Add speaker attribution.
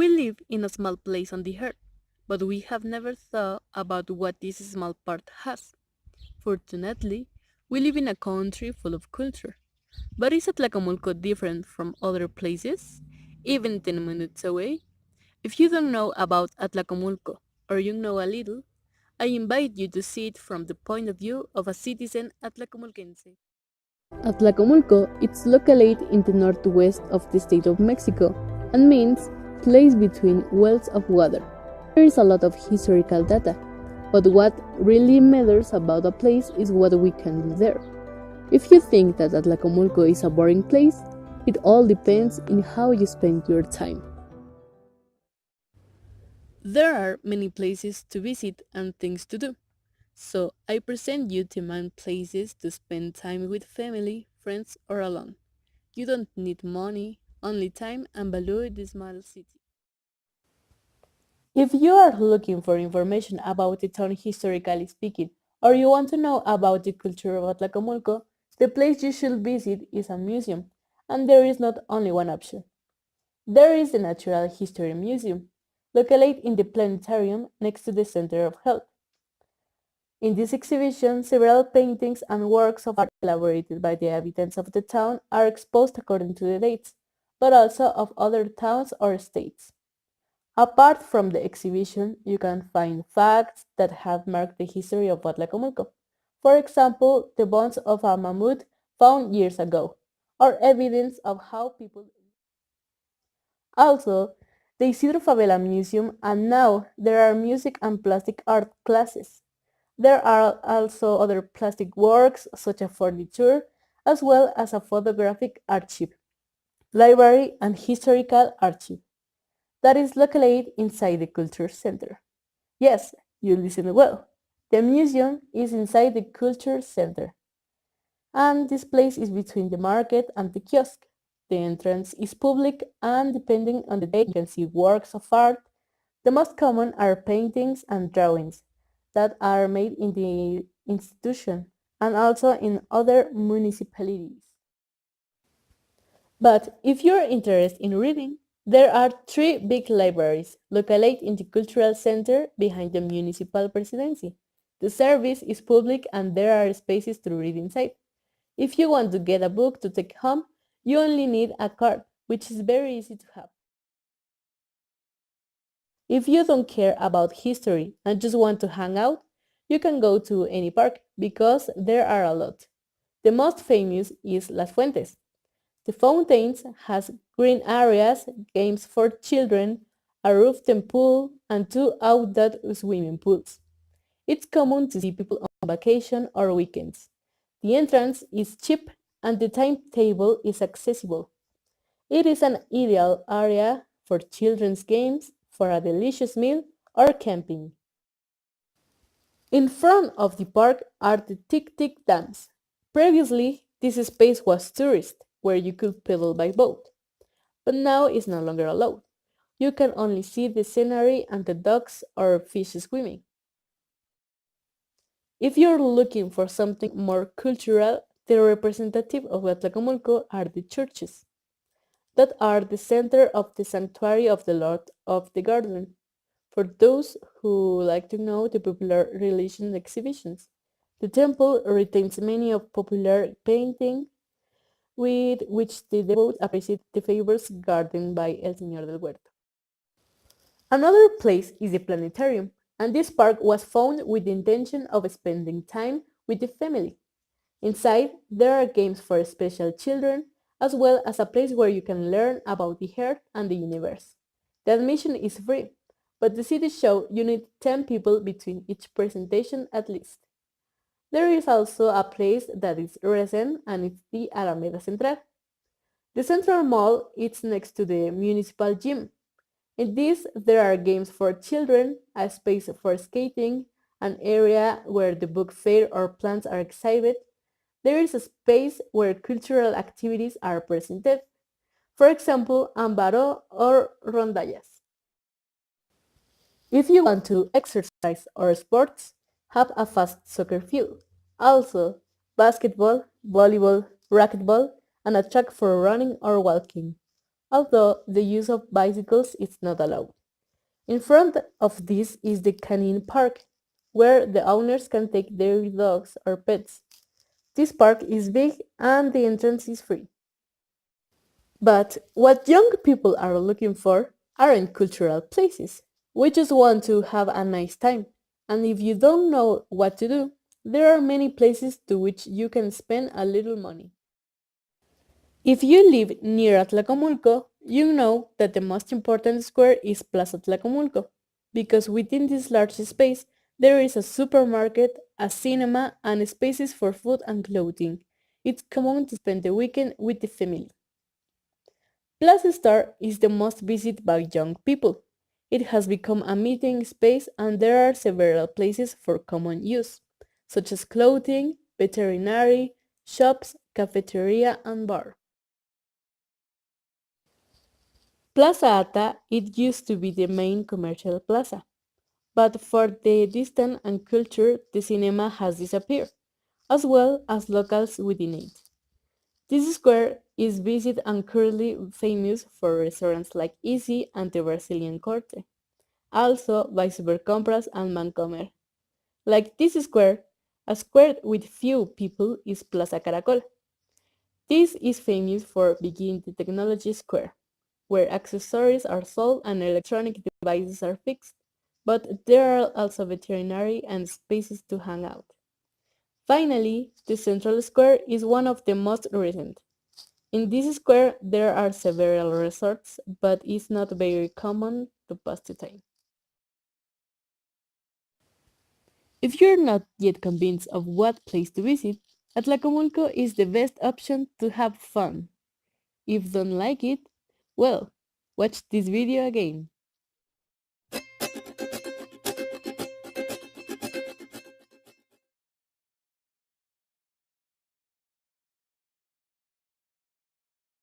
Speaker 1: We live in a small place on the earth, but we have never thought about what this small part has. Fortunately, we live in a country full of culture. But is Atlacomulco different from other places? Even 10 minutes away? If you don't know about Atlacomulco, or you know a little, I invite you to see it from the point of view of a citizen Atlacomulquense. Atlacomulco is located in the northwest of the state of Mexico and means place between wells of water. There is a lot of historical data, but what really matters about a place is what we can do there. If you think that Atlacomulco is a boring place, it all depends on how you spend your time. There are many places to visit and things to do. So I present you 10 places to spend time with family, friends, or alone. You don't need money, only time and value this small city. If you are looking for information about the town historically speaking, or you want to know about the culture of Atlacomulco, the place you should visit is a museum, and there is not only one option. There is the Natural History Museum, located in the planetarium next to the Center of Health. In this exhibition, several paintings and works of art elaborated by the inhabitants of the town are exposed according to the dates, but also of other towns or states. Apart from the exhibition, you can find facts that have marked the history of Atlacomulco. For example, the bones of a mammoth found years ago, or evidence of how people. Also, the Isidro Favela Museum, and now there are music and plastic art classes. There are also other plastic works, such as furniture, as well as a photographic archive, library, and historical archive that is located inside the Culture Center. Yes, you listened well. The museum is inside the Culture Center, and this place is between the market and the kiosk. The entrance is public, and depending on the day, you can see works of art. The most common are paintings and drawings that are made in the institution and also in other municipalities. But if you're interested in reading, there are three big libraries located in the cultural center behind the municipal presidency. The service is public and there are spaces to read inside. If you want to get a book to take home, you only need a card, which is very easy to have. If you don't care about history and just want to hang out, you can go to any park because there are a lot. The most famous is Las Fuentes. The fountains has green areas, games for children, a rooftop pool, and two outdoor swimming pools. It's common to see people on vacation or weekends. The entrance is cheap and the timetable is accessible. It is an ideal area for children's games, for a delicious meal, or camping. In front of the park are the Tick-Tick dams. Previously, this space was tourist, where you could pedal by boat, but now it's no longer allowed. You can only see the scenery and the ducks or fish swimming. If you're looking for something more cultural, the representative of Atlacomulco are the churches that are the center of the sanctuary of the Lord of the Garden. For those who like to know the popular religion exhibitions, the temple retains many of popular paintings with which the devout appreciate the favors garden by El Señor del Huerto. Another place is the planetarium, and this park was found with the intention of spending time with the family. Inside, there are games for special children, as well as a place where you can learn about the earth and the universe. The admission is free, but the city show you need 10 people between each presentation at least. There is also a place that is recent and it's the Alameda Central. The Central Mall is next to the municipal gym. In this, there are games for children, a space for skating, an area where the book fair or plants are exhibited. There is a space where cultural activities are presented, for example, ambaro or rondallas. If you want to exercise or sports, have a fast soccer field. Also, basketball, volleyball, racquetball, and a track for running or walking. although the use of bicycles is not allowed. In front of this is the canine park, where the owners can take their dogs or pets. This park is big and the entrance is free. But what young people are looking for aren't cultural places. We just want to have a nice time. And if you don't know what to do, there are many places to which you can spend a little money. If you live near Atlacomulco, you know that the most important square is Plaza Atlacomulco, because within this large space there is a supermarket, a cinema, and spaces for food and clothing. It's common to spend the weekend with the family. Plaza Star is the most visited by young people. It has become a meeting space and there are several places for common use, such as clothing, veterinary, shops, cafeteria, and bar. Plaza Ata, it used to be the main commercial plaza, but for the distance and culture, the cinema has disappeared, as well as locals within it. This square is busy and currently famous for restaurants like Easy and the Brazilian Corte, also by Supercompras and Mancomer. Like this square, a square with few people is Plaza Caracol. This is famous for being the technology square, where accessories are sold and electronic devices are fixed, but there are also veterinary and spaces to hang out. Finally, the central square is one of the most recent. In this square, there are several resorts, but it's not very common to pass the time. If you're not yet convinced of what place to visit, Atlacomulco is the best option to have fun. If don't like it, well, watch this video again.